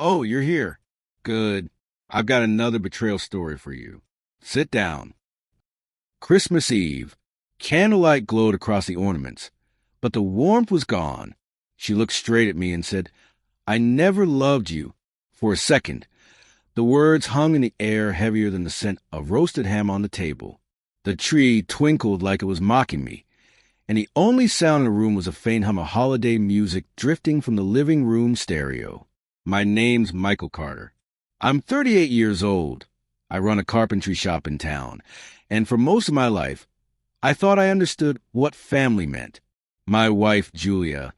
Oh, you're here. Good. I've got another betrayal story for you. Sit down. Christmas Eve. Candlelight glowed across the ornaments, but the warmth was gone. She looked straight at me and said, I never loved you. For a second, the words hung in the air heavier than the scent of roasted ham on the table. The tree twinkled like it was mocking me, and the only sound in the room was a faint hum of holiday music drifting from the living room stereo. My name's Michael Carter. I'm 38 years old. I run a carpentry shop in town, and for most of my life, I thought I understood what family meant. My wife, Julia,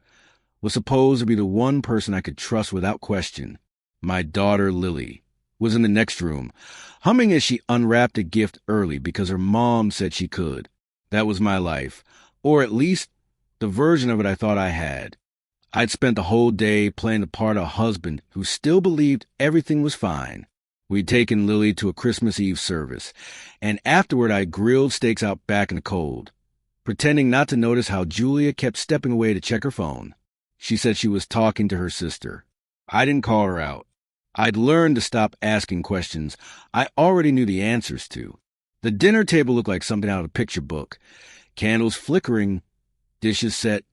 was supposed to be the one person I could trust without question. My daughter, Lily, was in the next room, humming as she unwrapped a gift early because her mom said she could. That was my life, or at least the version of it I thought I had. I'd spent the whole day playing the part of a husband who still believed everything was fine. We'd taken Lily to a Christmas Eve service, and afterward I grilled steaks out back in the cold, pretending not to notice how Julia kept stepping away to check her phone. She said she was talking to her sister. I didn't call her out. I'd learned to stop asking questions I already knew the answers to. The dinner table looked like something out of a picture book. Candles flickering, dishes set,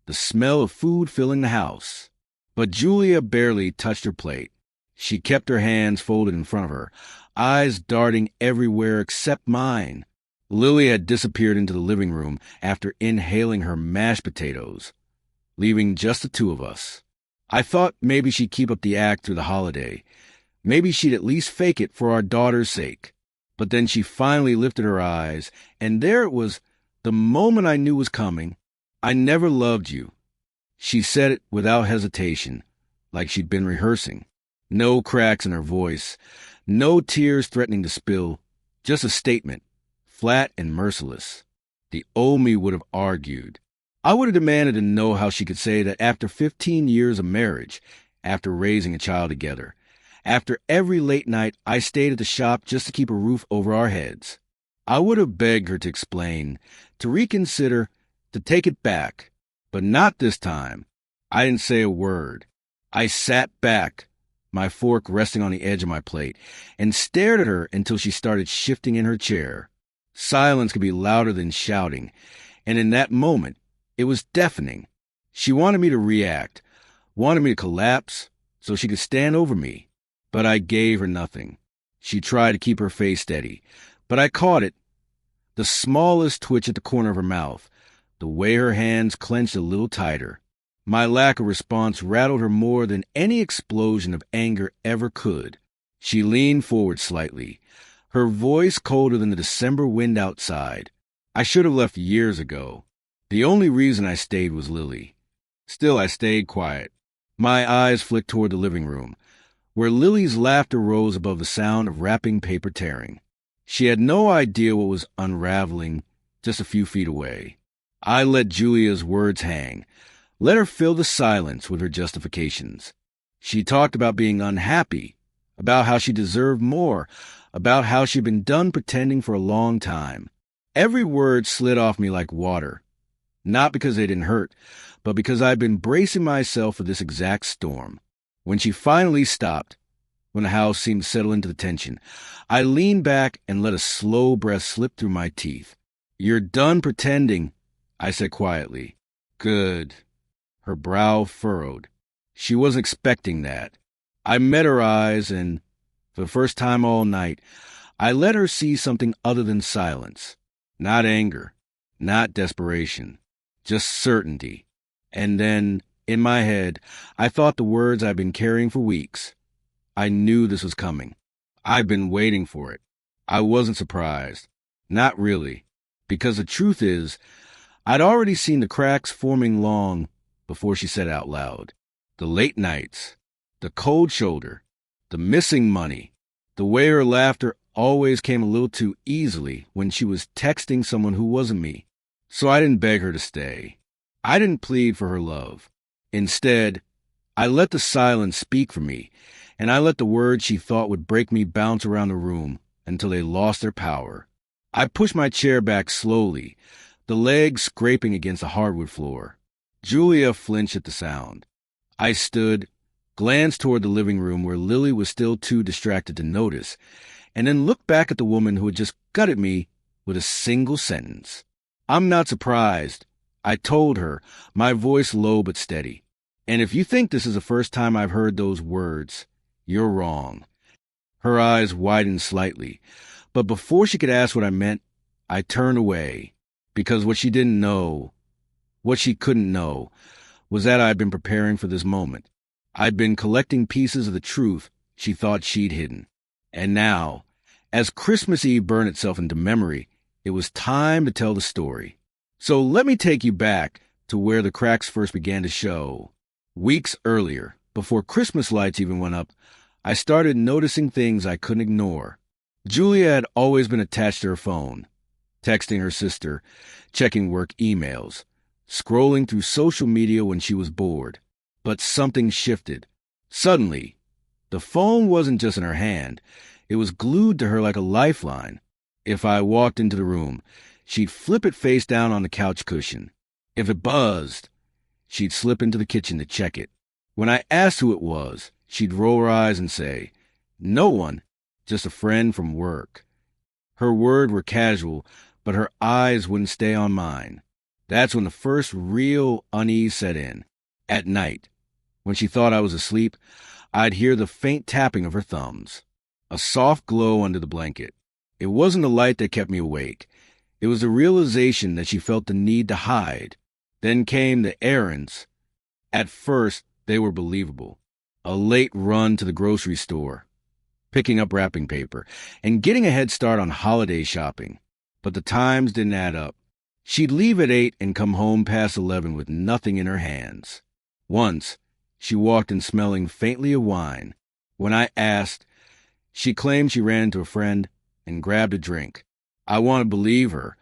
the smell of food filling the house. But Julia barely touched her plate. She kept her hands folded in front of her, eyes darting everywhere except mine. Lily had disappeared into the living room after inhaling her mashed potatoes, leaving just the two of us. I thought maybe she'd keep up the act through the holiday. Maybe she'd at least fake it for our daughter's sake. But then she finally lifted her eyes, and there it was, the moment I knew was coming. I never loved you. She said it without hesitation, like she'd been rehearsing. No cracks in her voice, no tears threatening to spill, just a statement, flat and merciless. The old me would have argued. I would have demanded to know how she could say that after 15 years of marriage, after raising a child together, after every late night I stayed at the shop just to keep a roof over our heads. I would have begged her to explain, to reconsider, to take it back. But not this time. I didn't say a word. I sat back, my fork resting on the edge of my plate, and stared at her until she started shifting in her chair. Silence could be louder than shouting, and in that moment, it was deafening. She wanted me to react, wanted me to collapse so she could stand over me. But I gave her nothing. She tried to keep her face steady, but I caught it. The smallest twitch at the corner of her mouth, the way her hands clenched a little tighter. My lack of response rattled her more than any explosion of anger ever could. She leaned forward slightly, her voice colder than the December wind outside. I should have left years ago. The only reason I stayed was Lily. Still, I stayed quiet. My eyes flicked toward the living room, where Lily's laughter rose above the sound of wrapping paper tearing. She had no idea what was unraveling just a few feet away. I let Julia's words hang, let her fill the silence with her justifications. She talked about being unhappy, about how she deserved more, about how she'd been done pretending for a long time. Every word slid off me like water, not because they didn't hurt, but because I'd been bracing myself for this exact storm. When she finally stopped, when the house seemed to settle into the tension, I leaned back and let a slow breath slip through my teeth. You're done pretending, I said quietly. Good. Her brow furrowed. She wasn't expecting that. I met her eyes, and for the first time all night, I let her see something other than silence. Not anger, not desperation, just certainty. And then, in my head, I thought the words I'd been carrying for weeks. I knew this was coming. I'd been waiting for it. I wasn't surprised. Not really. Because the truth is, I'd already seen the cracks forming long before she said out loud. The late nights, the cold shoulder, the missing money, the way her laughter always came a little too easily when she was texting someone who wasn't me. So I didn't beg her to stay. I didn't plead for her love. Instead, I let the silence speak for me, and I let the words she thought would break me bounce around the room until they lost their power. I pushed my chair back slowly, the legs scraping against the hardwood floor. Julia flinched at the sound. I stood, glanced toward the living room where Lily was still too distracted to notice, and then looked back at the woman who had just gutted me with a single sentence. "I'm not surprised," I told her, my voice low but steady. "And if you think this is the first time I've heard those words, you're wrong." Her eyes widened slightly, but before she could ask what I meant, I turned away, because what she couldn't know, was that I'd been preparing for this moment. I'd been collecting pieces of the truth she thought she'd hidden. And now, as Christmas Eve burned itself into memory, it was time to tell the story. So let me take you back to where the cracks first began to show. Weeks earlier, before Christmas lights even went up, I started noticing things I couldn't ignore. Julia had always been attached to her phone, texting her sister, checking work emails, scrolling through social media when she was bored. But something shifted. Suddenly, the phone wasn't just in her hand. It was glued to her like a lifeline. If I walked into the room, she'd flip it face down on the couch cushion. If it buzzed, she'd slip into the kitchen to check it. When I asked who it was, she'd roll her eyes and say, "No one, just a friend from work." Her words were casual, but her eyes wouldn't stay on mine. That's when the first real unease set in. At night, when she thought I was asleep, I'd hear the faint tapping of her thumbs, a soft glow under the blanket. It wasn't the light that kept me awake. It was the realization that she felt the need to hide. Then came the errands. At first, they were believable. A late run to the grocery store, picking up wrapping paper, and getting a head start on holiday shopping. But the times didn't add up. She'd leave at 8 and come home past 11 with nothing in her hands. Once, she walked in smelling faintly of wine. When I asked, she claimed she ran into a friend and grabbed a drink. I wanted to believe her,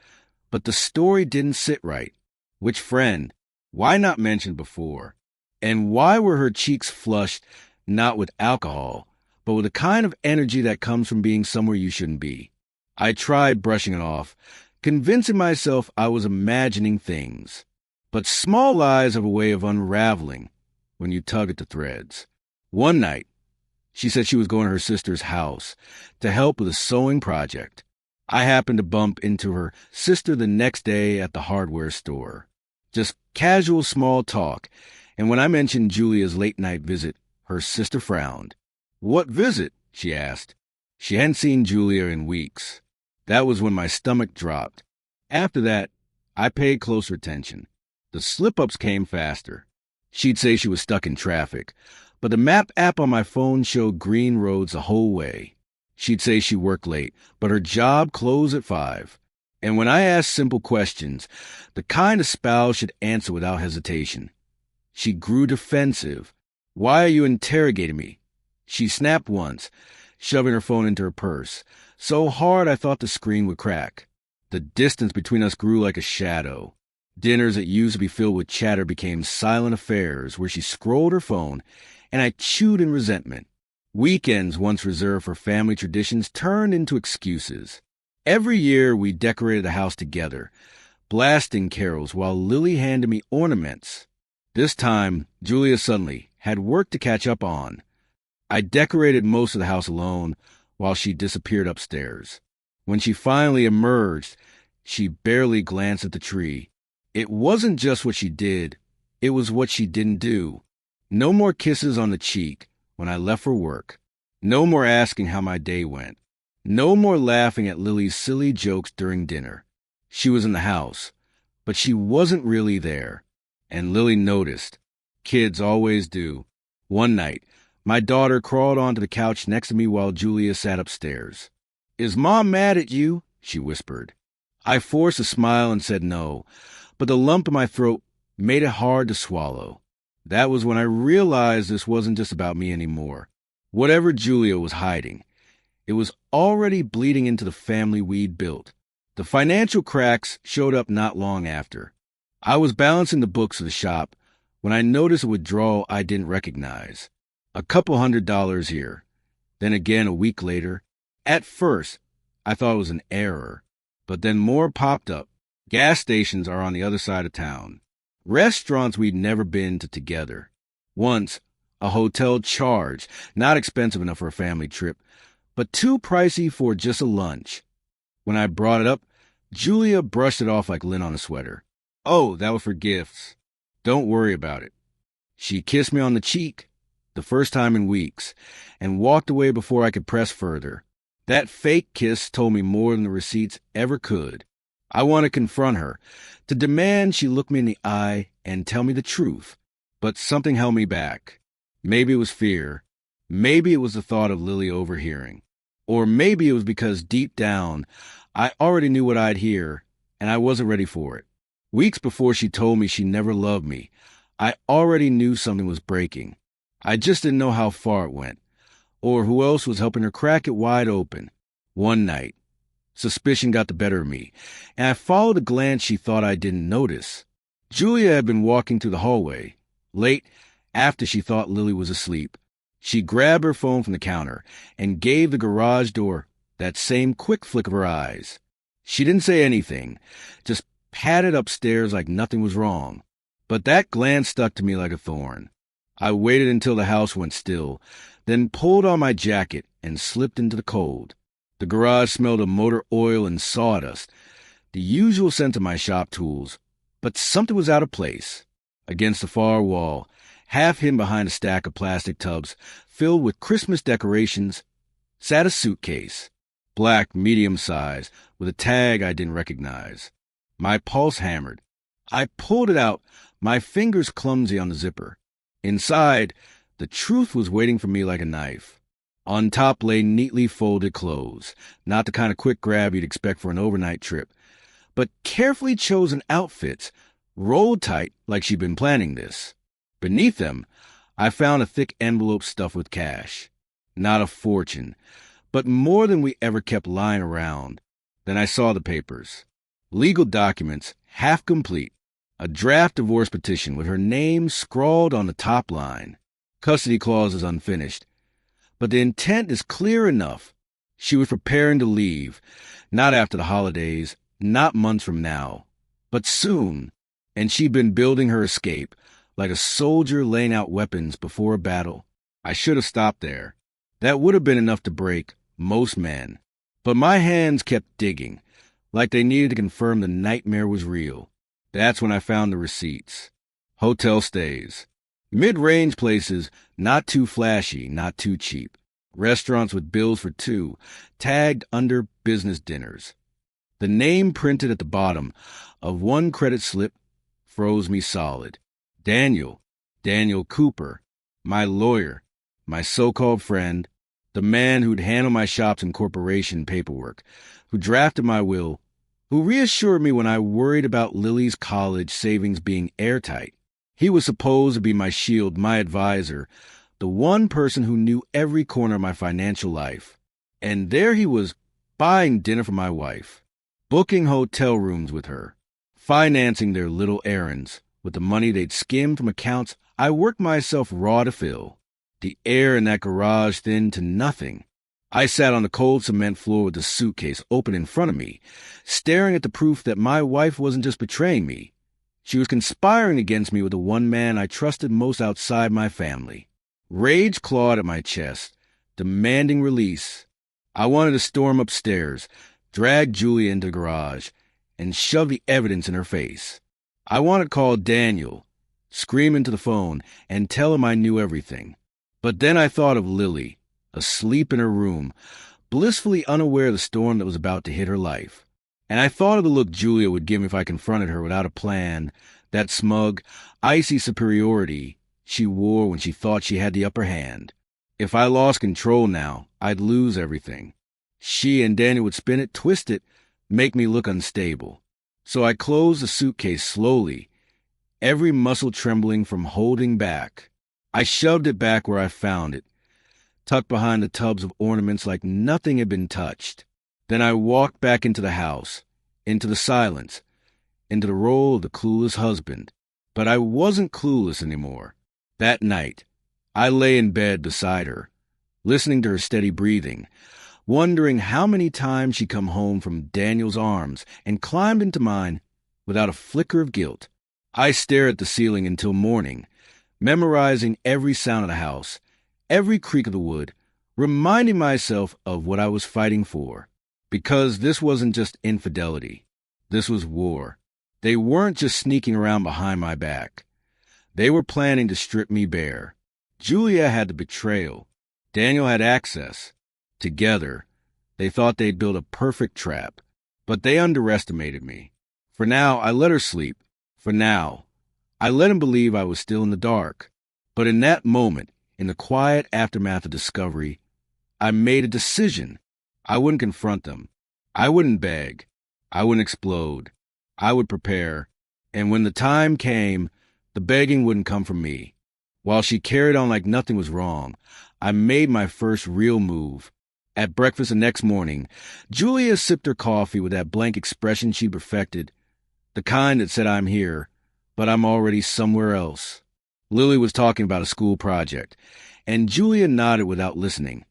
but the story didn't sit right. Which friend? Why not mentioned before? And why were her cheeks flushed, not with alcohol, but with the kind of energy that comes from being somewhere you shouldn't be? I tried brushing it off, convincing myself I was imagining things. But small lies have a way of unraveling when you tug at the threads. One night, she said she was going to her sister's house to help with a sewing project. I happened to bump into her sister the next day at the hardware store. Just casual small talk, and when I mentioned Julia's late-night visit, her sister frowned. "What visit?" she asked. She hadn't seen Julia in weeks. That was when my stomach dropped. After that, I paid closer attention. The slip-ups came faster. She'd say she was stuck in traffic, but the map app on my phone showed green roads the whole way. She'd say she worked late, but her job closed at 5. And when I asked simple questions, the kind a spouse should answer without hesitation, she grew defensive. "Why are you interrogating me?" She snapped once, shoving her phone into her purse, so hard I thought the screen would crack. The distance between us grew like a shadow. Dinners that used to be filled with chatter became silent affairs where she scrolled her phone, and I chewed in resentment. Weekends, once reserved for family traditions, turned into excuses. Every year we decorated the house together, blasting carols while Lily handed me ornaments. This time, Julia suddenly had work to catch up on. I decorated most of the house alone while she disappeared upstairs. When she finally emerged, she barely glanced at the tree. It wasn't just what she did, it was what she didn't do. No more kisses on the cheek when I left for work. No more asking how my day went. No more laughing at Lily's silly jokes during dinner. She was in the house, but she wasn't really there. And Lily noticed. Kids always do. One night, my daughter crawled onto the couch next to me while Julia sat upstairs. "Is Mom mad at you?" she whispered. I forced a smile and said no, but the lump in my throat made it hard to swallow. That was when I realized this wasn't just about me anymore. Whatever Julia was hiding, it was already bleeding into the family we'd built. The financial cracks showed up not long after. I was balancing the books of the shop when I noticed a withdrawal I didn't recognize. A couple $100 here. Then again a week later. At first, I thought it was an error, but then more popped up. Gas stations are on the other side of town. Restaurants we'd never been to together. Once, A hotel charge, not expensive enough for a family trip, but too pricey for just a lunch. When I brought it up, Julia brushed it off like lint on a sweater. Oh, that was for gifts. Don't worry about it. She kissed me on the cheek, the first time in weeks, and walked away before I could press further. That fake kiss told me more than the receipts ever could. I want to confront her, to demand she look me in the eye and tell me the truth. But something held me back. Maybe it was fear. Maybe it was the thought of Lily overhearing. Or maybe it was because deep down, I already knew what I'd hear, and I wasn't ready for it. Weeks before she told me she never loved me, I already knew something was breaking. I just didn't know how far it went, or who else was helping her crack it wide open. One night, suspicion got the better of me, and I followed a glance she thought I didn't notice. Julia had been walking through the hallway, late after she thought Lily was asleep. She grabbed her phone from the counter and gave the garage door that same quick flick of her eyes. She didn't say anything, just padded upstairs like nothing was wrong. But that glance stuck to me like a thorn. I waited until the house went still, then pulled on my jacket and slipped into the cold. The garage smelled of motor oil and sawdust, the usual scent of my shop tools, but something was out of place. Against the far wall, half hidden behind a stack of plastic tubs filled with Christmas decorations, sat a suitcase, black, medium size, with a tag I didn't recognize. My pulse hammered. I pulled it out, my fingers clumsy on the zipper. Inside, the truth was waiting for me like a knife. On top lay neatly folded clothes, not the kind of quick grab you'd expect for an overnight trip, but carefully chosen outfits, rolled tight like she'd been planning this. Beneath them, I found a thick envelope stuffed with cash. Not a fortune, but more than we ever kept lying around. Then I saw the papers. Legal documents, half complete. A draft divorce petition with her name scrawled on the top line. Custody clause is unfinished. But the intent is clear enough. She was preparing to leave, not after the holidays, not months from now, but soon. And she'd been building her escape, like a soldier laying out weapons before a battle. I should have stopped there. That would have been enough to break most men. But my hands kept digging, like they needed to confirm the nightmare was real. That's when I found the receipts. Hotel stays. Mid-range places, not too flashy, not too cheap. Restaurants with bills for two, tagged under business dinners. The name printed at the bottom of one credit slip froze me solid. Daniel Cooper, my lawyer, my so-called friend, the man who'd handle my shops and corporation paperwork, who drafted my will, who reassured me when I worried about Lily's college savings being airtight. He was supposed to be my shield, my advisor, the one person who knew every corner of my financial life. And there he was, buying dinner for my wife, booking hotel rooms with her, financing their little errands with the money they'd skimmed from accounts I worked myself raw to fill. The air in that garage thinned to nothing. I sat on the cold cement floor with the suitcase open in front of me, staring at the proof that my wife wasn't just betraying me. She was conspiring against me with the one man I trusted most outside my family. Rage clawed at my chest, demanding release. I wanted to storm upstairs, drag Julia into the garage, and shove the evidence in her face. I wanted to call Daniel, scream into the phone, and tell him I knew everything. But then I thought of Lily, asleep in her room, blissfully unaware of the storm that was about to hit her life. And I thought of the look Julia would give me if I confronted her without a plan, that smug, icy superiority she wore when she thought she had the upper hand. If I lost control now, I'd lose everything. She and Daniel would spin it, twist it, make me look unstable. So I closed the suitcase slowly, every muscle trembling from holding back. I shoved it back where I found it, tucked behind the tubs of ornaments like nothing had been touched. Then I walked back into the house, into the silence, into the role of the clueless husband. But I wasn't clueless anymore. That night, I lay in bed beside her, listening to her steady breathing, wondering how many times she'd come home from Daniel's arms and climbed into mine without a flicker of guilt. I stared at the ceiling until morning, memorizing every sound of the house, every creak of the wood, reminding myself of what I was fighting for. Because this wasn't just infidelity. This was war. They weren't just sneaking around behind my back. They were planning to strip me bare. Julia had the betrayal. Daniel had access. Together, they thought they'd build a perfect trap. But they underestimated me. For now, I let her sleep. For now, I let him believe I was still in the dark. But in that moment, in the quiet aftermath of discovery, I made a decision. I wouldn't confront them. I wouldn't beg. I wouldn't explode. I would prepare. And when the time came, the begging wouldn't come from me. While she carried on like nothing was wrong, I made my first real move. At breakfast the next morning, Julia sipped her coffee with that blank expression she perfected, the kind that said, "I'm here, but I'm already somewhere else." Lily was talking about a school project, and Julia nodded without listening,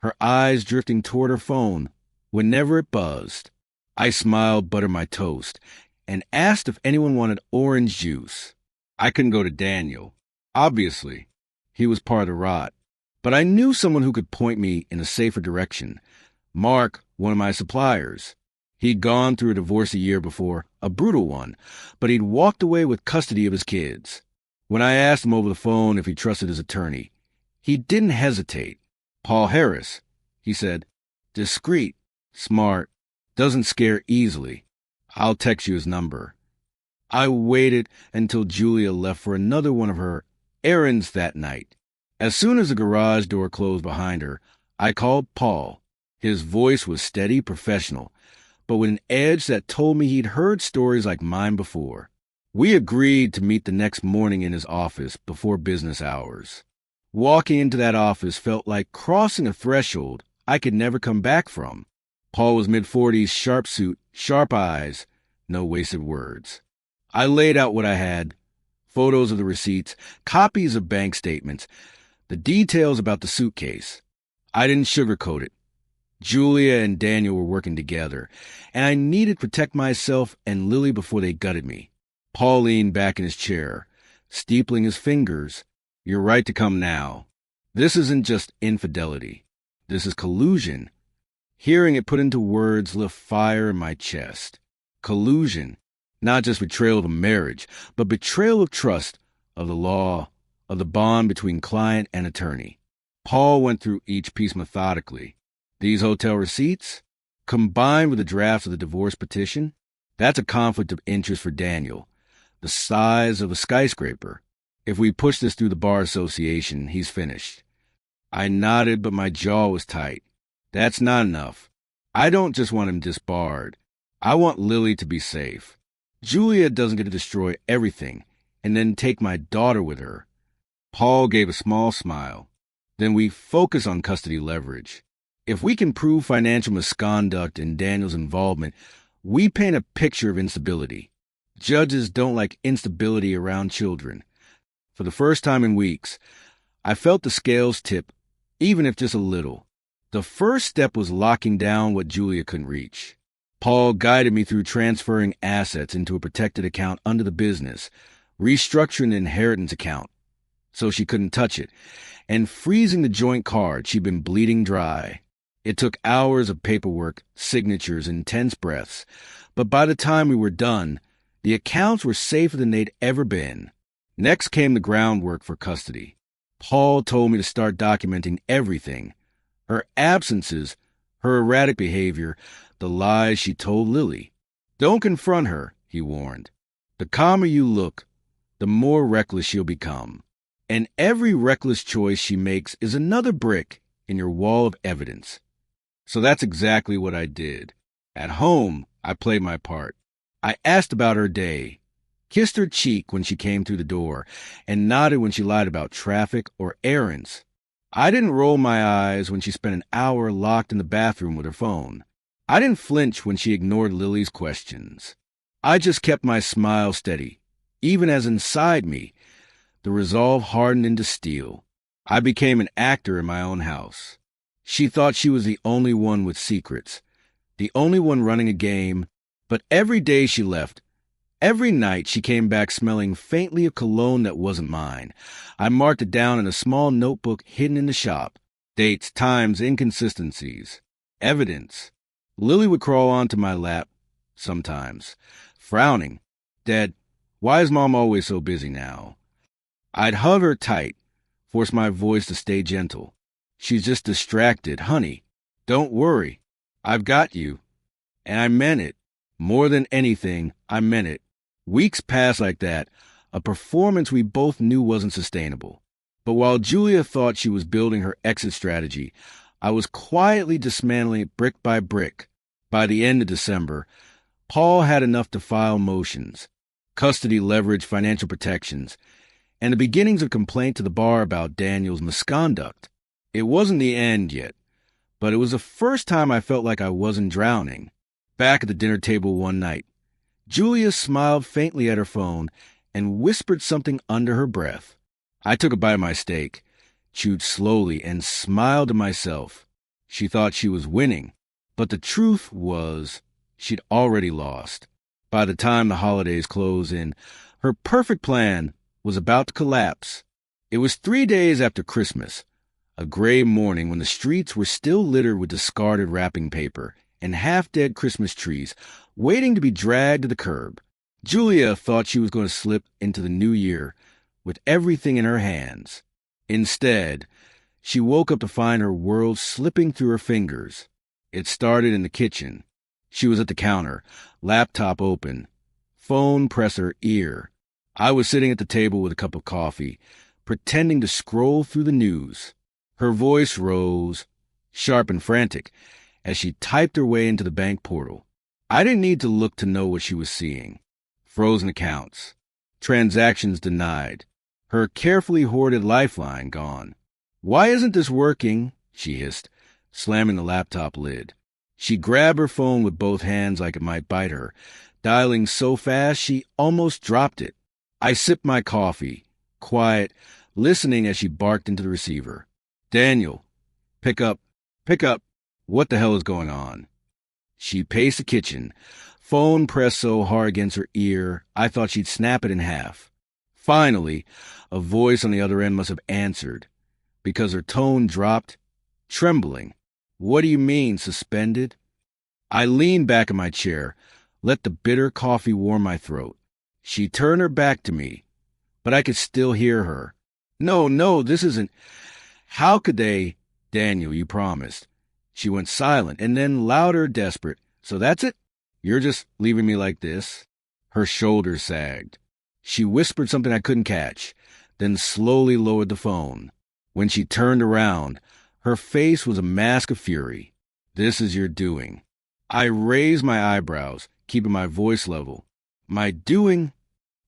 her eyes drifting toward her phone whenever it buzzed. I smiled, buttered my toast, and asked if anyone wanted orange juice. I couldn't go to Daniel. Obviously, he was part of the rot. But I knew someone who could point me in a safer direction. Mark, one of my suppliers. He'd gone through a divorce a year before, a brutal one, but he'd walked away with custody of his kids. When I asked him over the phone if he trusted his attorney, he didn't hesitate. "Paul Harris," he said. "Discreet, smart, doesn't scare easily. I'll text you his number." I waited until Julia left for another one of her errands that night. As soon as the garage door closed behind her, I called Paul. His voice was steady, professional, but with an edge that told me he'd heard stories like mine before. We agreed to meet the next morning in his office before business hours. Walking into that office felt like crossing a threshold I could never come back from. Paul was mid-40s, sharp suit, sharp eyes, no wasted words. I laid out what I had, photos of the receipts, copies of bank statements, the details about the suitcase. I didn't sugarcoat it. Julia and Daniel were working together, and I needed to protect myself and Lily before they gutted me. Paul leaned back in his chair, steepling his fingers. "You're right to come now. This isn't just infidelity. This is collusion." Hearing it put into words lit fire in my chest. Collusion, not just betrayal of a marriage, but betrayal of trust, of the law, of the bond between client and attorney. Paul went through each piece methodically. These hotel receipts, combined with the drafts of the divorce petition, that's a conflict of interest for Daniel, the size of a skyscraper. If we push this through the bar association, he's finished. I nodded, but my jaw was tight. That's not enough. I don't just want him disbarred. I want Lily to be safe. Julia doesn't get to destroy everything and then take my daughter with her. Paul gave a small smile. Then we focus on custody leverage. If we can prove financial misconduct and Daniel's involvement, we paint a picture of instability. Judges don't like instability around children. For the first time in weeks, I felt the scales tip, even if just a little. The first step was locking down what Julia couldn't reach. Paul guided me through transferring assets into a protected account under the business, restructuring the inheritance account so she couldn't touch it, and freezing the joint card she'd been bleeding dry. It took hours of paperwork, signatures, and tense breaths, but by the time we were done, the accounts were safer than they'd ever been. Next came the groundwork for custody. Paul told me to start documenting everything. Her absences, her erratic behavior, the lies she told Lily. "Don't confront her," he warned. "The calmer you look, the more reckless she'll become. And every reckless choice she makes is another brick in your wall of evidence." So that's exactly what I did. At home, I played my part. I asked about her day, kissed her cheek when she came through the door, and nodded when she lied about traffic or errands. I didn't roll my eyes when she spent an hour locked in the bathroom with her phone. I didn't flinch when she ignored Lily's questions. I just kept my smile steady, even as inside me, the resolve hardened into steel. I became an actor in my own house. She thought she was the only one with secrets, the only one running a game, but every day she left, Every night she came back smelling faintly of cologne that wasn't mine. I marked it down in a small notebook hidden in the shop. Dates, times, inconsistencies. Evidence. Lily would crawl onto my lap, sometimes, frowning. Dad, why is Mom always so busy now? I'd hug her tight, force my voice to stay gentle. She's just distracted, honey. Don't worry. I've got you. And I meant it. More than anything, I meant it. Weeks passed like that, a performance we both knew wasn't sustainable. But while Julia thought she was building her exit strategy, I was quietly dismantling it brick by brick. By the end of December, Paul had enough to file motions, custody leverage financial protections, and the beginnings of complaint to the bar about Daniel's misconduct. It wasn't the end yet, but it was the first time I felt like I wasn't drowning. Back at the dinner table one night, Julia smiled faintly at her phone and whispered something under her breath. I took a bite of my steak, chewed slowly, and smiled to myself. She thought she was winning, but the truth was she'd already lost. By the time the holidays closed in, her perfect plan was about to collapse. It was 3 days after Christmas, a gray morning when the streets were still littered with discarded wrapping paper and half-dead Christmas trees waiting to be dragged to the curb. Julia thought she was going to slip into the new year with everything in her hands. Instead, she woke up to find her world slipping through her fingers. It started in the kitchen. She was at the counter, laptop open, phone pressed her ear. I was sitting at the table with a cup of coffee, pretending to scroll through the news. Her voice rose, sharp and frantic, as she typed her way into the bank portal. I didn't need to look to know what she was seeing. Frozen accounts, transactions denied, her carefully hoarded lifeline gone. "Why isn't this working?" she hissed, slamming the laptop lid. She grabbed her phone with both hands like it might bite her, dialing so fast she almost dropped it. I sipped my coffee, quiet, listening as she barked into the receiver. "Daniel, pick up. What the hell is going on?" She paced the kitchen, phone pressed so hard against her ear, I thought she'd snap it in half. Finally, a voice on the other end must have answered, because her tone dropped, trembling. "What do you mean, suspended?" I leaned back in my chair, let the bitter coffee warm my throat. She turned her back to me, but I could still hear her. No, this isn't. How could they? "Daniel, you promised." She went silent, and then louder, desperate. "So that's it? You're just leaving me like this?" Her shoulders sagged. She whispered something I couldn't catch, then slowly lowered the phone. When she turned around, her face was a mask of fury. "This is your doing." I raised my eyebrows, keeping my voice level. "My doing?"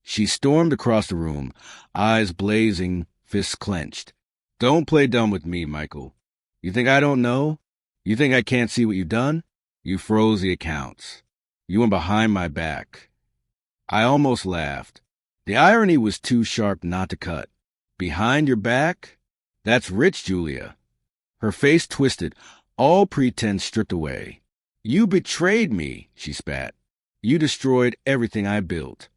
She stormed across the room, eyes blazing, fists clenched. "Don't play dumb with me, Michael. You think I don't know? You think I can't see what you've done? You froze the accounts. You went behind my back." I almost laughed. The irony was too sharp not to cut. "Behind your back? That's rich, Julia." Her face twisted, all pretense stripped away. "You betrayed me," she spat. "You destroyed everything I built."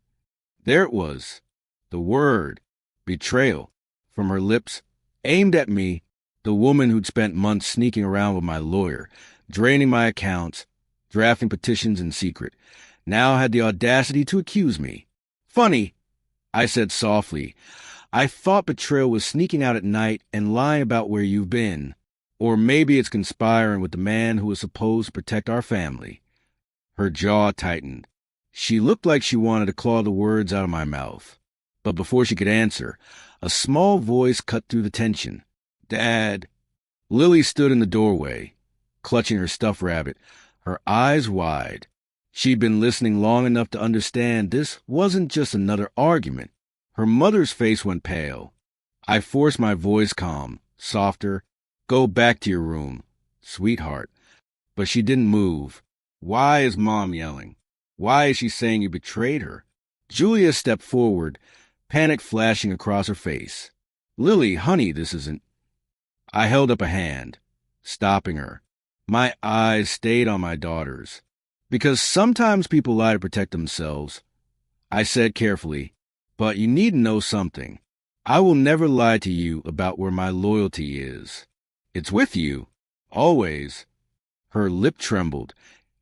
There it was, the word, betrayal, from her lips, aimed at me, the woman who'd spent months sneaking around with my lawyer, draining my accounts, drafting petitions in secret, now had the audacity to accuse me. "Funny," I said softly. "I thought betrayal was sneaking out at night and lying about where you've been. Or maybe it's conspiring with the man who was supposed to protect our family." Her jaw tightened. She looked like she wanted to claw the words out of my mouth. But before she could answer, a small voice cut through the tension. "Dad." Lily stood in the doorway, clutching her stuffed rabbit, her eyes wide. She'd been listening long enough to understand this wasn't just another argument. Her mother's face went pale. I forced my voice calm, softer. "Go back to your room, sweetheart." But she didn't move. "Why is Mom yelling? Why is she saying you betrayed her?" Julia stepped forward, panic flashing across her face. "Lily, honey, this isn't..." I held up a hand, stopping her. My eyes stayed on my daughter's. Because sometimes people lie to protect themselves. I said carefully, but you need to know something. I will never lie to you about where my loyalty is. It's with you. Always. Her lip trembled,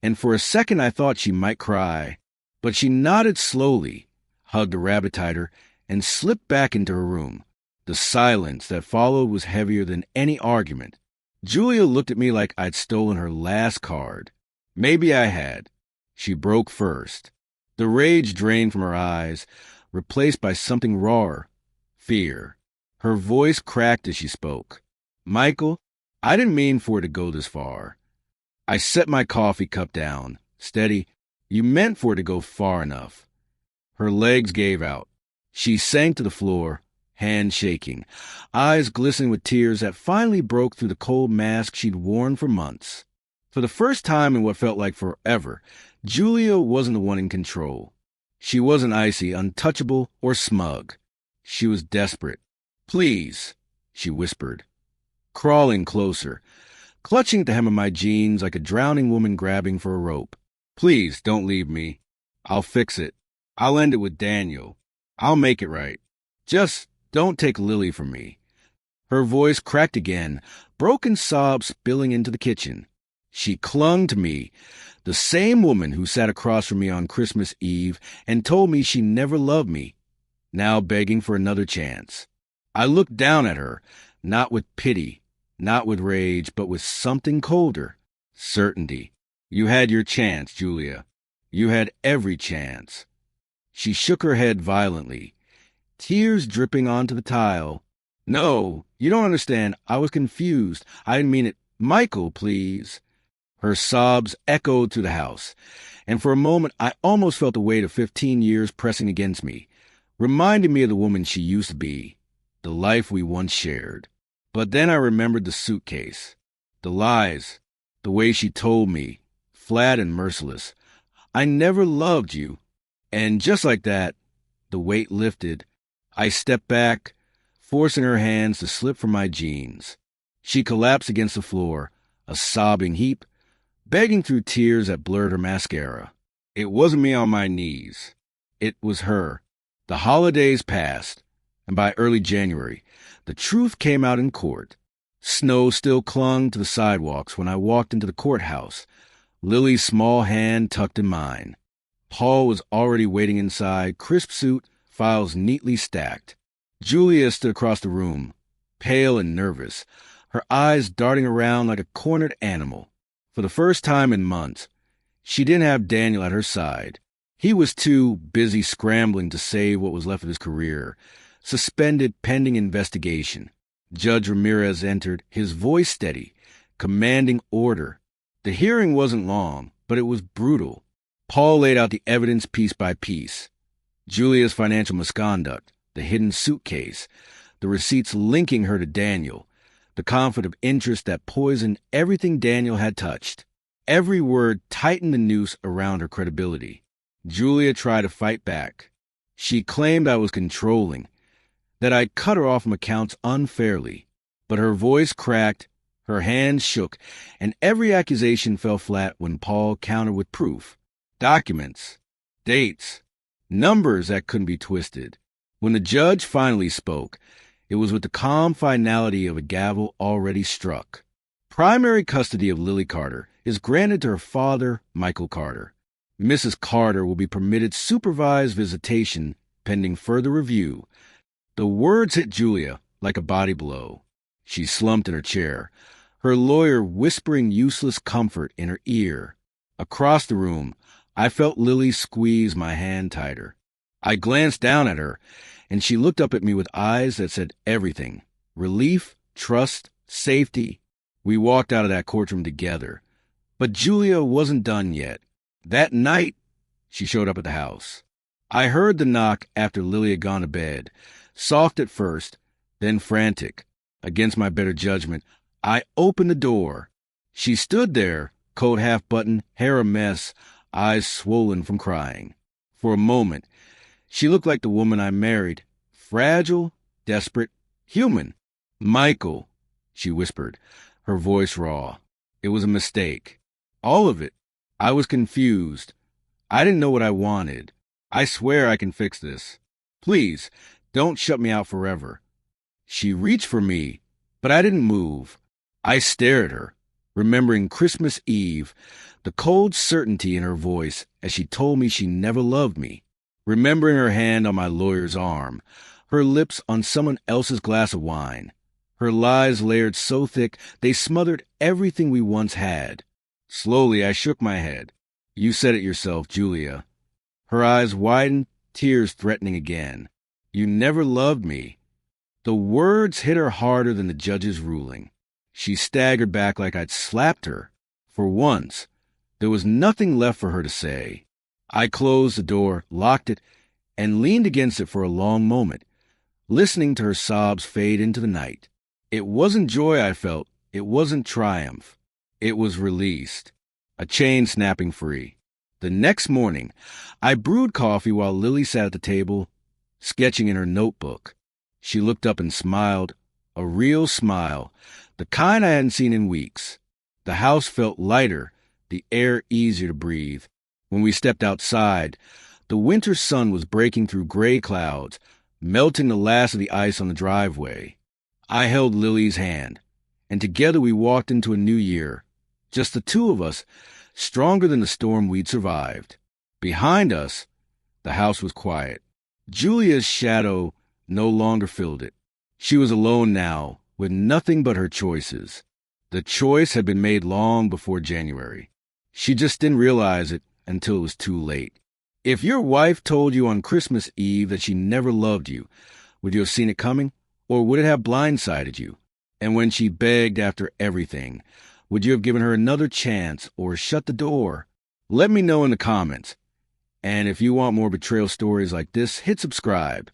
and for a second I thought she might cry. But she nodded slowly, hugged the rabbit tighter, and slipped back into her room. The silence that followed was heavier than any argument. Julia looked at me like I'd stolen her last card. Maybe I had. She broke first. The rage drained from her eyes, replaced by something rawer. Fear. Her voice cracked as she spoke. Michael, I didn't mean for it to go this far. I set my coffee cup down. Steady. You meant for it to go far enough. Her legs gave out. She sank to the floor, hands shaking, eyes glistening with tears that finally broke through the cold mask she'd worn for months. For the first time in what felt like forever, Julia wasn't the one in control. She wasn't icy, untouchable, or smug. She was desperate. Please, she whispered, crawling closer, clutching at the hem of my jeans like a drowning woman grabbing for a rope. Please, don't leave me. I'll fix it. I'll end it with Daniel. I'll make it right. Just don't take Lily from me. Her voice cracked again, broken sobs spilling into the kitchen. She clung to me, the same woman who sat across from me on Christmas Eve and told me she never loved me, now begging for another chance. I looked down at her, not with pity, not with rage, but with something colder. Certainty. You had your chance, Julia. You had every chance. She shook her head violently, tears dripping onto the tile. No, you don't understand. I was confused. I didn't mean it. Michael, please. Her sobs echoed through the house, and for a moment I almost felt the weight of 15 years pressing against me, reminding me of the woman she used to be, the life we once shared. But then I remembered the suitcase, the lies, the way she told me, flat and merciless. I never loved you. And just like that, the weight lifted. I stepped back, forcing her hands to slip from my jeans. She collapsed against the floor, a sobbing heap, begging through tears that blurred her mascara. It wasn't me on my knees. It was her. The holidays passed, and by early January, the truth came out in court. Snow still clung to the sidewalks when I walked into the courthouse, Lily's small hand tucked in mine. Paul was already waiting inside, crisp suit, files neatly stacked. Julia stood across the room, pale and nervous, her eyes darting around like a cornered animal. For the first time in months, she didn't have Daniel at her side. He was too busy scrambling to save what was left of his career, suspended pending investigation. Judge Ramirez entered, his voice steady, commanding order. The hearing wasn't long, but it was brutal. Paul laid out the evidence piece by piece. Julia's financial misconduct, the hidden suitcase, the receipts linking her to Daniel, the conflict of interest that poisoned everything Daniel had touched. Every word tightened the noose around her credibility. Julia tried to fight back. She claimed I was controlling, that I'd cut her off from accounts unfairly. But her voice cracked, her hands shook, and every accusation fell flat when Paul countered with proof. Documents, dates, numbers that couldn't be twisted. When the judge finally spoke, it was with the calm finality of a gavel already struck. Primary custody of Lily Carter is granted to her father, Michael Carter. Mrs. Carter will be permitted supervised visitation pending further review. The words hit Julia like a body blow. She slumped in her chair, her lawyer whispering useless comfort in her ear. Across the room, I felt Lily squeeze my hand tighter. I glanced down at her, and she looked up at me with eyes that said everything. Relief, trust, safety. We walked out of that courtroom together. But Julia wasn't done yet. That night, she showed up at the house. I heard the knock after Lily had gone to bed, soft at first, then frantic. Against my better judgment, I opened the door. She stood there, coat half buttoned, hair a mess, eyes swollen from crying. For a moment, she looked like the woman I married, fragile, desperate, human. Michael, she whispered, her voice raw. It was a mistake. All of it. I was confused. I didn't know what I wanted. I swear I can fix this. Please, don't shut me out forever. She reached for me, but I didn't move. I stared at her, remembering Christmas Eve, the cold certainty in her voice as she told me she never loved me, remembering her hand on my lawyer's arm, her lips on someone else's glass of wine, her lies layered so thick they smothered everything we once had. Slowly I shook my head. You said it yourself, Julia. Her eyes widened, tears threatening again. You never loved me. The words hit her harder than the judge's ruling. She staggered back like I'd slapped her. For once, there was nothing left for her to say. I closed the door, locked it, and leaned against it for a long moment, listening to her sobs fade into the night. It wasn't joy I felt. It wasn't triumph. It was released. A chain snapping free. The next morning, I brewed coffee while Lily sat at the table, sketching in her notebook. She looked up and smiled, a real smile, the kind I hadn't seen in weeks. The house felt lighter, the air easier to breathe. When we stepped outside, the winter sun was breaking through gray clouds, melting the last of the ice on the driveway. I held Lily's hand, and together we walked into a new year. Just the two of us, stronger than the storm we'd survived. Behind us, the house was quiet. Julia's shadow no longer filled it. She was alone now, with nothing but her choices. The choice had been made long before January. She just didn't realize it until it was too late. If your wife told you on Christmas Eve that she never loved you, would you have seen it coming, or would it have blindsided you? And when she begged after everything, would you have given her another chance or shut the door? Let me know in the comments. And if you want more betrayal stories like this, hit subscribe.